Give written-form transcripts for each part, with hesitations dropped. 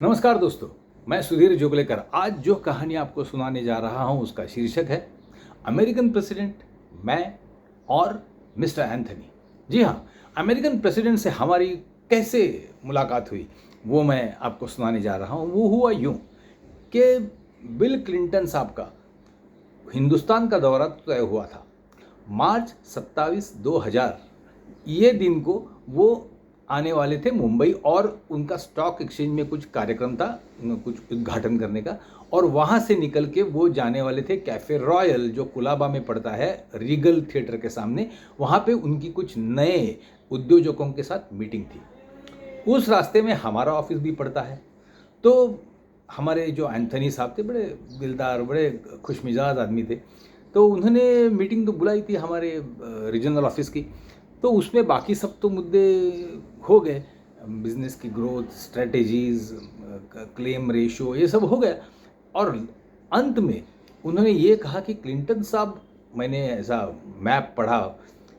नमस्कार दोस्तों, मैं सुधीर जोगलेकर आज जो कहानी आपको सुनाने जा रहा हूं उसका शीर्षक है अमेरिकन प्रेसिडेंट, मैं और मिस्टर एंथनी। जी हाँ, अमेरिकन प्रेसिडेंट से हमारी कैसे मुलाकात हुई वो मैं आपको सुनाने जा रहा हूं। वो हुआ यूं कि बिल क्लिंटन साहब का हिंदुस्तान का दौरा तय हुआ था। मार्च 27, 2000 ये दिन को वो आने वाले थे मुंबई, और उनका स्टॉक एक्सचेंज में कुछ कार्यक्रम था, कुछ उद्घाटन करने का, और वहाँ से निकल के वो जाने वाले थे कैफ़े रॉयल जो कुलाबा में पड़ता है, रीगल थिएटर के सामने। वहाँ पे उनकी कुछ नए उद्योजकों के साथ मीटिंग थी। उस रास्ते में हमारा ऑफिस भी पड़ता है। तो हमारे जो एंथनी साहब थे, बड़े दिलदार, बड़े खुशमिजाज आदमी थे। तो उन्होंने मीटिंग तो बुलाई थी हमारे रीजनल ऑफिस की। तो उसमें बाकी सब तो मुद्दे हो गए, बिजनेस की ग्रोथ स्ट्रेटजीज, क्लेम रेशो, ये सब हो गया। और अंत में उन्होंने ये कहा कि क्लिंटन साहब, मैंने ऐसा मैप पढ़ा,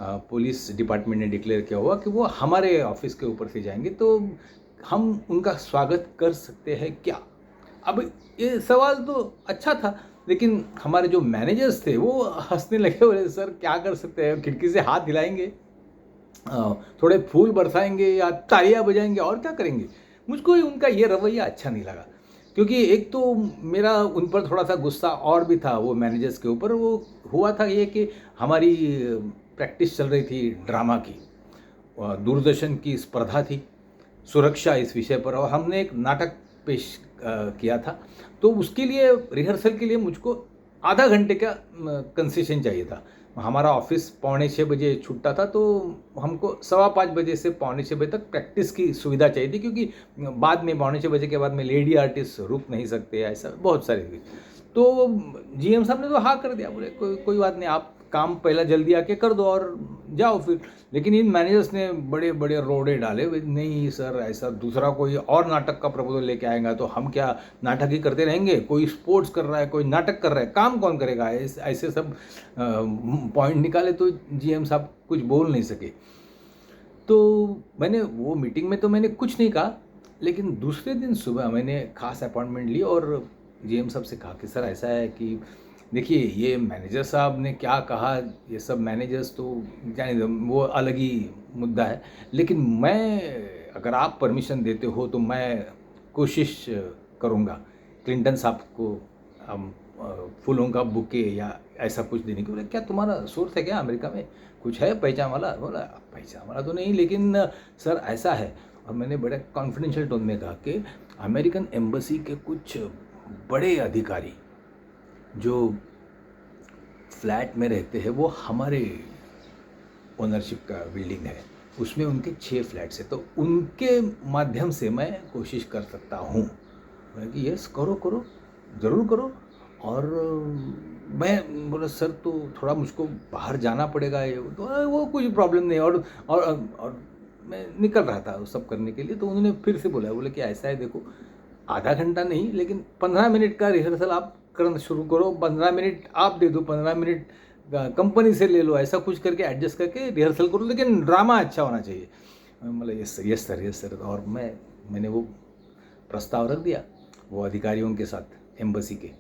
पुलिस डिपार्टमेंट ने डिक्लेयर किया हुआ कि वो हमारे ऑफिस के ऊपर से जाएंगे, तो हम उनका स्वागत कर सकते हैं क्या। अब ये सवाल तो अच्छा था, लेकिन हमारे जो मैनेजर्स थे वो हंसने लगे, बोले सर क्या कर सकते हैं, खिड़की से हाथ हिलाएंगे, थोड़े फूल बरसाएंगे या तालियां बजाएंगे, और क्या करेंगे। मुझको उनका ये रवैया अच्छा नहीं लगा, क्योंकि एक तो मेरा उन पर थोड़ा सा गुस्सा और भी था वो मैनेजर्स के ऊपर। वो हुआ था ये कि हमारी प्रैक्टिस चल रही थी ड्रामा की, दूरदर्शन की स्पर्धा थी सुरक्षा इस विषय पर, और हमने एक नाटक पेश किया था। तो उसके लिए रिहर्सल के लिए मुझको आधा घंटे का कंसेशन चाहिए था। हमारा ऑफिस 4:45 छूटता था, तो हमको 5:15 बजे से 4:45 बजे तक प्रैक्टिस की सुविधा चाहिए थी, क्योंकि बाद में 4:45 बजे के बाद में लेडी आर्टिस्ट रुक नहीं सकते, ऐसा बहुत सारे थी। तो जीएम साहब ने तो हाँ कर दिया, बोले कोई बात नहीं, आप काम पहला जल्दी आके कर दो और जाओ फिर। लेकिन इन मैनेजर्स ने बड़े बड़े रोड़े डाले, नहीं सर ऐसा दूसरा कोई और नाटक का प्रपोजल लेके आएगा तो हम क्या नाटक ही करते रहेंगे, कोई स्पोर्ट्स कर रहा है, कोई नाटक कर रहा है, काम कौन करेगा। ऐसे सब पॉइंट निकाले तो जीएम साहब कुछ बोल नहीं सके। तो मैंने वो मीटिंग में तो मैंने कुछ नहीं कहा, लेकिन दूसरे दिन सुबह मैंने खास अपॉइंटमेंट ली और जीएम साहब से कहा कि सर ऐसा है कि देखिए ये मैनेजर साहब ने क्या कहा, ये सब मैनेजर्स तो जाने दो, वो अलग ही मुद्दा है, लेकिन मैं, अगर आप परमिशन देते हो तो मैं कोशिश करूँगा क्लिंटन साहब को फूलों का बुके या ऐसा कुछ देने की। बोले क्या तुम्हारा सोर्स है क्या अमेरिका में, कुछ है पहचान वाला। बोला पहचान वाला तो नहीं, लेकिन सर ऐसा है। और मैंने बड़े कॉन्फिडेंशियल टोन में कहा कि अमेरिकन एम्बेसी के कुछ बड़े अधिकारी जो फ्लैट में रहते हैं, वो हमारे ओनरशिप का बिल्डिंग है, उसमें उनके 6 फ्लैट्स हैं, तो उनके माध्यम से मैं कोशिश कर सकता हूँ। मैंने कि यस करो करो, ज़रूर करो। और मैं बोला सर तो थोड़ा मुझको बाहर जाना पड़ेगा, ये तो वो कुछ प्रॉब्लम नहीं। और मैं निकल रहा था वो सब करने के लिए, तो उन्होंने फिर से बोले कि ऐसा है, देखो आधा घंटा नहीं लेकिन 15 मिनट का रिहर्सल आप करना शुरू करो, 15 मिनट आप दे दो, 15 मिनट कंपनी से ले लो, ऐसा कुछ करके एडजस्ट करके रिहर्सल करो, लेकिन ड्रामा अच्छा होना चाहिए। मतलब yes sir, yes sir, yes sir. और मैंने वो प्रस्ताव रख दिया वो अधिकारियों के साथ एम्बेसी के।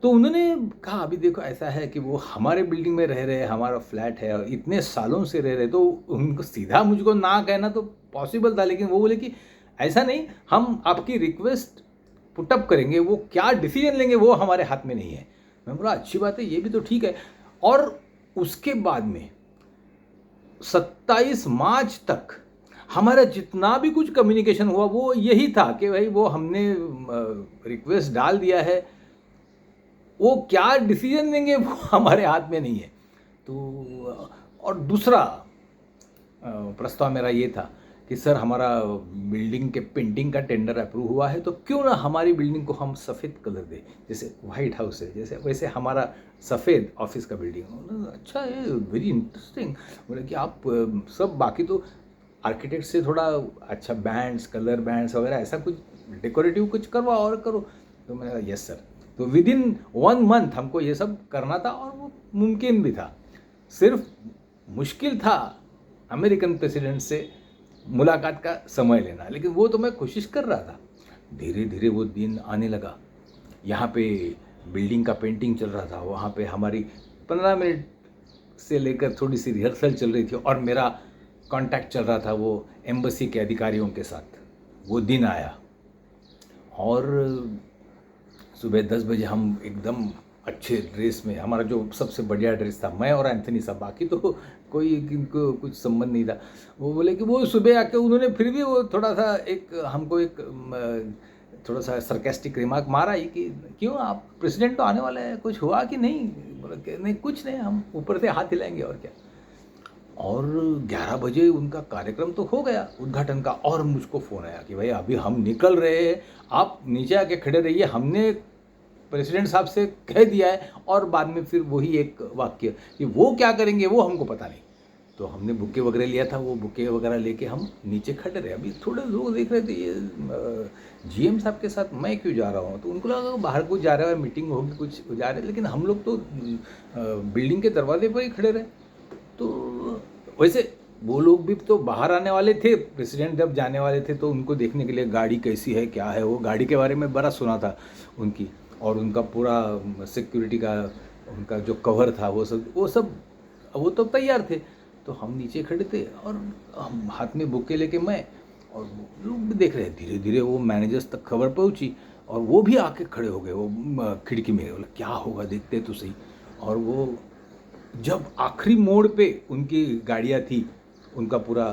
तो उन्होंने कहा अभी देखो ऐसा है कि वो हमारे बिल्डिंग में रह रहे हैं, हमारा फ्लैट है और इतने सालों से रह रहे, तो उनको सीधा मुझको ना कहना तो पॉसिबल था, लेकिन वो बोले कि ऐसा नहीं, हम आपकी रिक्वेस्ट पुटअप करेंगे, वो क्या डिसीजन लेंगे वो हमारे हाथ में नहीं है। मैं बोला अच्छी बात है, ये भी तो ठीक है। और उसके बाद में 27 मार्च तक हमारा जितना भी कुछ कम्युनिकेशन हुआ वो यही था कि भाई वो हमने रिक्वेस्ट डाल दिया है, वो क्या डिसीजन लेंगे वो हमारे हाथ में नहीं है। तो और दूसरा प्रस्ताव मेरा ये था कि सर हमारा बिल्डिंग के पेंटिंग का टेंडर अप्रूव हुआ है, तो क्यों ना हमारी बिल्डिंग को हम सफ़ेद कलर दें, जैसे वाइट हाउस है जैसे, वैसे हमारा सफ़ेद ऑफिस का बिल्डिंग हो। अच्छा है, वेरी इंटरेस्टिंग। बोले कि आप सब बाकी तो आर्किटेक्ट से थोड़ा अच्छा बैंड्स, कलर बैंड्स वगैरह ऐसा कुछ डेकोरेटिव कुछ करवाओ और करो। तो मैंने कहा यस सर। तो विदिन 1 मंथ हमको ये सब करना था और वो मुमकिन भी था। सिर्फ मुश्किल था अमेरिकन प्रेसिडेंट से मुलाकात का समय लेना, लेकिन वो तो मैं कोशिश कर रहा था। धीरे धीरे वो दिन आने लगा। यहाँ पे बिल्डिंग का पेंटिंग चल रहा था, वहाँ पे हमारी 15 मिनट से लेकर थोड़ी सी रिहर्सल चल रही थी और मेरा कांटेक्ट चल रहा था वो एम्बेसी के अधिकारियों के साथ। वो दिन आया और सुबह 10 बजे हम एकदम अच्छे ड्रेस में, हमारा जो सबसे बढ़िया ड्रेस था, मैं और एंथनी साहब, बाकी तो कोई इनको कुछ संबंध नहीं था। वो बोले कि वो सुबह आके उन्होंने फिर भी वो थोड़ा सा हमको थोड़ा सा सरकास्टिक रिमार्क मारा ही कि क्यों आप प्रेसिडेंट तो आने वाला है, कुछ हुआ कि नहीं? बोला कि नहीं कुछ नहीं, हम ऊपर से हाथ हिलाएंगे और क्या। और 11 बजे उनका कार्यक्रम तो हो गया उद्घाटन का, और मुझको फ़ोन आया कि भाई अभी हम निकल रहे हैं, आप नीचे आके खड़े रहिए, हमने प्रेसिडेंट साहब से कह दिया है। और बाद में फिर वही एक वाक्य कि वो क्या करेंगे वो हमको पता नहीं। तो हमने बुके वगैरह लिया था, वो बुके वगैरह लेके हम नीचे खड़े रहे। अभी थोड़े लोग देख रहे थे ये जीएम साहब के साथ मैं क्यों जा रहा हूँ, तो उनको लगा बाहर कुछ जा रहा है, मीटिंग होगी, कुछ जा रहे, लेकिन हम लोग तो बिल्डिंग के दरवाजे पर ही खड़े रहे। तो वैसे वो लोग भी तो बाहर आने वाले थे, प्रेसिडेंट जब जाने वाले थे तो उनको देखने के लिए गाड़ी कैसी है क्या है, वो गाड़ी के बारे में बड़ा सुना था उनकी, और उनका पूरा सिक्योरिटी का उनका जो कवर था वो तो तैयार थे। तो हम नीचे खड़े थे और हम हाथ में बुके लेके मैं, और लोग भी देख रहे हैं। धीरे धीरे वो मैनेजर्स तक खबर पहुंची और वो भी आके खड़े हो गए, वो खिड़की में, बोला क्या होगा देखते तो सही। और वो जब आखिरी मोड़ पे उनकी गाड़ियाँ थी, उनका पूरा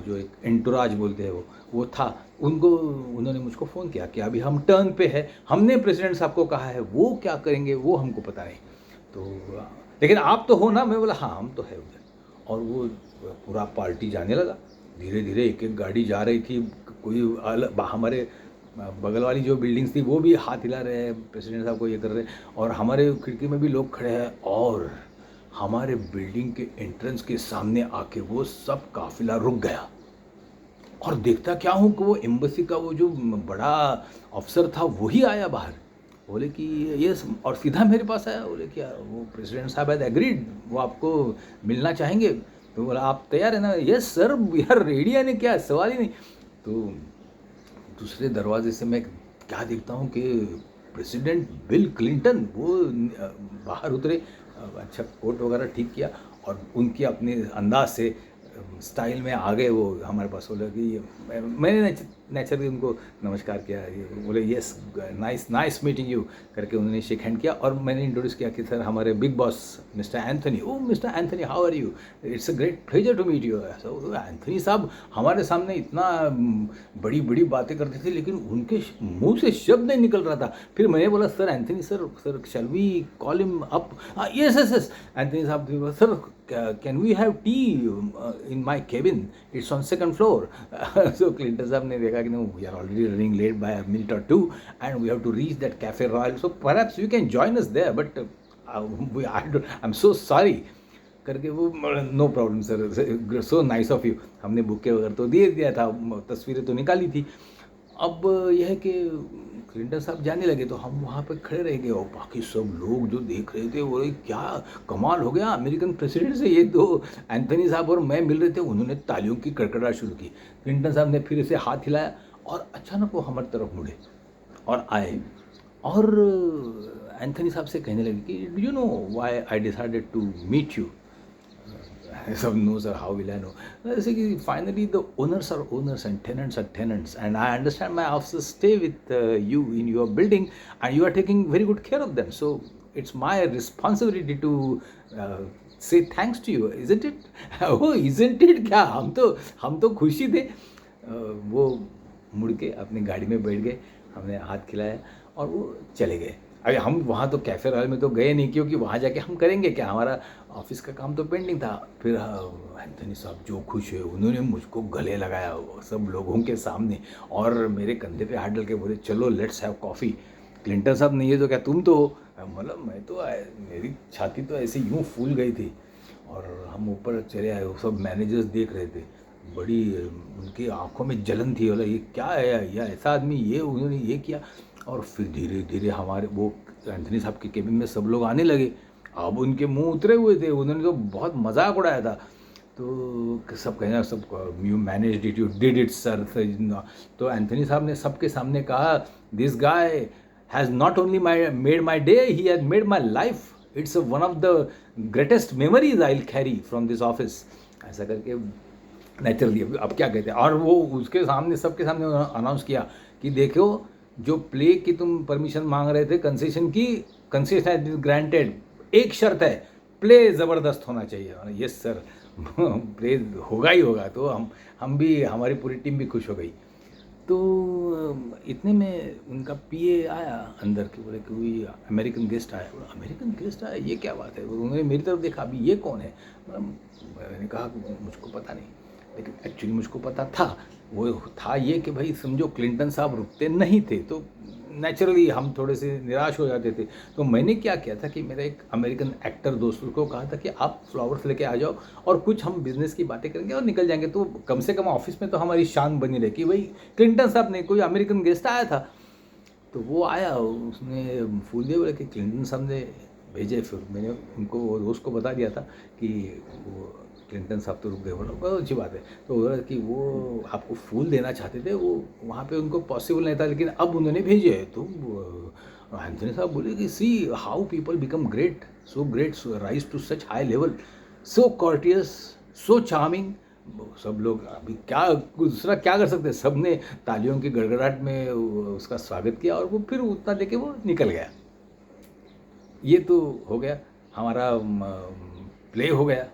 जो एक एंटोराज बोलते हैं वो था, उन्होंने मुझको फ़ोन किया कि अभी हम टर्न पे है, हमने प्रेसिडेंट साहब को कहा है, वो क्या करेंगे वो हमको पता नहीं, तो लेकिन आप तो हो ना। मैं बोला हाँ हम तो है उधर। और वो पूरा पार्टी जाने लगा, धीरे धीरे एक एक गाड़ी जा रही थी। कोई हमारे बगल वाली जो बिल्डिंग्स थी वो भी हाथ हिला रहे हैं, प्रेसिडेंट साहब को ये कर रहे हैं, और हमारे खिड़की में भी लोग खड़े हैं। और हमारे बिल्डिंग के एंट्रेंस के सामने आके वो सब काफिला रुक गया, और देखता क्या हूँ कि वो एम्बेसी का वो जो बड़ा अफसर था वही आया बाहर। बोले कि यस, और सीधा मेरे पास आया। बोले क्या वो प्रेसिडेंट साहब हैड एग्रीड, वो आपको मिलना चाहेंगे। तो बोला आप तैयार है ना? यस सर, यार रेडी है, क्या सवाल ही नहीं। तो दूसरे दरवाजे से मैं क्या देखता हूँ कि प्रेसिडेंट बिल क्लिंटन वो बाहर उतरे, अच्छा कोट वगैरह ठीक किया और उनकी अपने अंदाज से स्टाइल में आ गए। वो हमारे पास बोला कि मैंने नेचुरली उनको नमस्कार किया, बोले यस नाइस मीटिंग यू करके उन्होंने शेक हैंड किया, और मैंने इंट्रोड्यूस किया कि सर हमारे big boss mister Anthony. Oh mister Anthony, how are you? It's a great pleasure to meet you. Anthony साहब हमारे सामने इतना बड़ी बड़ी बातें करते थे, लेकिन उनके मुंह से शब्द नहीं निकल रहा था। फिर मैंने बोला sir Anthony sir shall we call him up? Yes yes yes. Anthony साहब sir can we have tea in my cabin, it's on second floor. So Clinton साहब ने देखा कि no we are already running late by a minute or two and we have to reach that Cafe Royal, so perhaps you can join us there, but I am so sorry करके वो no problem sir, so nice of you. हमने bouquet वगैरह तो दिया था, तस्वीरें तो निकाली थी। अब यह है कि क्लिंटन साहब जाने लगे तो हम वहाँ पे खड़े रह गए, और बाकी सब लोग जो देख रहे थे वो क्या कमाल हो गया, अमेरिकन प्रेसिडेंट से ये दो एंथनी साहब और मैं मिल रहे थे। उन्होंने तालियों की कड़कड़ाहट शुरू की। क्लिंटन साहब ने फिर से हाथ हिलाया और अचानक वो हमारी तरफ मुड़े और आए, और एंथनी साहब से कहने लगे कि do you know why I decided to meet you? So no sir, how will I know? Finally the owners are owners and tenants are tenants, and I understand my officers stay with you in your building and you are taking very good care of them, so it's my responsibility to say thanks to you, isn't it? Oh isn't it क्या, हम तो खुशी थे। वो मुड़ के अपनी गाड़ी में बैठ गए, हमने हाथ खिलाया और वो चले गए। अरे हम वहाँ तो कैफे रॉयल में तो गए नहीं, क्योंकि वहाँ जाके हम करेंगे क्या, हमारा ऑफिस का काम तो पेंडिंग था। फिर एंथनी साहब जो खुश हुए, उन्होंने मुझको गले लगाया सब लोगों के सामने और मेरे कंधे पे हाथ डाल के बोले चलो लेट्स हैव कॉफ़ी। क्लिंटन साहब नहीं है तो क्या तुम तो हो? मतलब मैं तो मेरी छाती तो ऐसे यूँ फूल गई थी, और हम ऊपर चले आए। वो सब मैनेजर्स देख रहे थे, बड़ी उनकी आंखों में जलन थी, बोला ये क्या है, या ऐसा आदमी, ये उन्होंने ये किया। और फिर धीरे धीरे हमारे वो एंथनी साहब के केबिन में सब लोग आने लगे। अब उनके मुंह उतरे हुए थे, उन्होंने तो बहुत मजाक उड़ाया था। तो सब कहना सब you managed it, you did it sir. तो एंथनी साहब ने सबके सामने कहा, this guy has not only made my day, he has made my life, it's one of the greatest memories I will carry from this office. ऐसा करके naturally अब क्या कहते हैं। और वो उसके सामने सबके सामने अनाउंस किया कि देखो, जो प्ले की तुम परमिशन मांग रहे थे कंसेशन की, कंसेशन हैज बीन ग्रांटेड, एक शर्त है, प्ले ज़बरदस्त होना चाहिए। यस सर, प्ले होगा ही होगा। तो हम भी, हमारी पूरी टीम भी खुश हो गई। तो इतने में उनका पीए आया अंदर के, बोले कि कोई अमेरिकन गेस्ट आया। बोला अमेरिकन गेस्ट आया, ये क्या बात है। उन्होंने मेरी तरफ देखा, अभी ये कौन है। मैंने कहा मुझको पता नहीं, लेकिन एक्चुअली मुझको पता था। वो था ये कि भाई समझो क्लिंटन साहब रुकते नहीं थे, तो नेचुरली हम थोड़े से निराश हो जाते थे। तो मैंने क्या किया था कि मेरा एक अमेरिकन एक्टर दोस्त को कहा था कि आप फ्लावर्स लेके आ जाओ और कुछ हम बिज़नेस की बातें करेंगे और निकल जाएंगे। तो कम से कम ऑफिस में तो हमारी शान बनी रहे कि भाई क्लिंटन साहब ने, कोई अमेरिकन गेस्ट आया था। तो वो आया, उसने फूल दिए, बोले कि क्लिंटन साहब ने भेजे। फिर मैंने उनको, वो दोस्त को बता दिया था कि वो क्लिंटन साहब तो रुक गए। बोला बहुत अच्छी बात है। तो बोला कि वो आपको फूल देना चाहते थे, वो वहाँ पे उनको पॉसिबल नहीं था, लेकिन अब उन्होंने भेजे। तो एंथनी साहब बोले कि see how people become great, so great, so rise to such high level, so courteous, so charming. सब लोग, अभी क्या दूसरा क्या कर सकते हैं, सब ने तालियों की गड़गड़ाहट में उसका स्वागत किया और वो फिर उतना देके वो निकल गया। ये तो हो गया हमारा प्ले हो गया,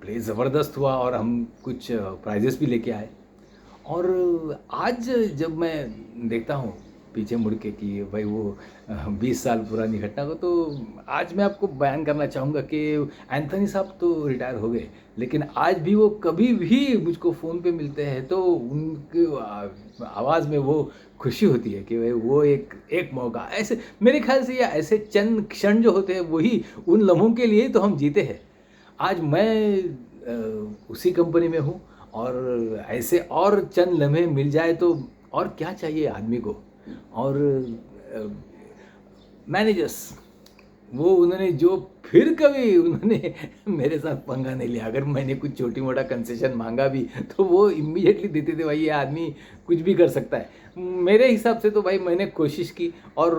प्ले ज़बरदस्त हुआ और हम कुछ प्राइजेस भी लेके आए। और आज जब मैं देखता हूँ पीछे मुड़ के कि भाई वो 20 साल पुरानी घटना को, तो आज मैं आपको बयान करना चाहूँगा कि एंथनी साहब तो रिटायर हो गए, लेकिन आज भी वो कभी भी मुझको फ़ोन पे मिलते हैं तो उनकी आवाज़ में वो खुशी होती है कि भाई वो एक मौका, ऐसे मेरे ख्याल से ये ऐसे चंद क्षण जो होते हैं वही उन लम्हों के लिए ही तो हम जीते हैं। आज मैं उसी कंपनी में हूँ और ऐसे और चंद लम्हे मिल जाए तो और क्या चाहिए आदमी को। और मैनेजर्स, वो उन्होंने जो फिर कभी उन्होंने मेरे साथ पंगा नहीं लिया। अगर मैंने कुछ छोटी मोटा कंसेशन मांगा भी तो वो इमीडिएटली देते थे, भाई ये आदमी कुछ भी कर सकता है। मेरे हिसाब से तो भाई मैंने कोशिश की और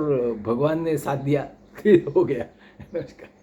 भगवान ने साथ दिया, फिर हो गया। नमस्कार।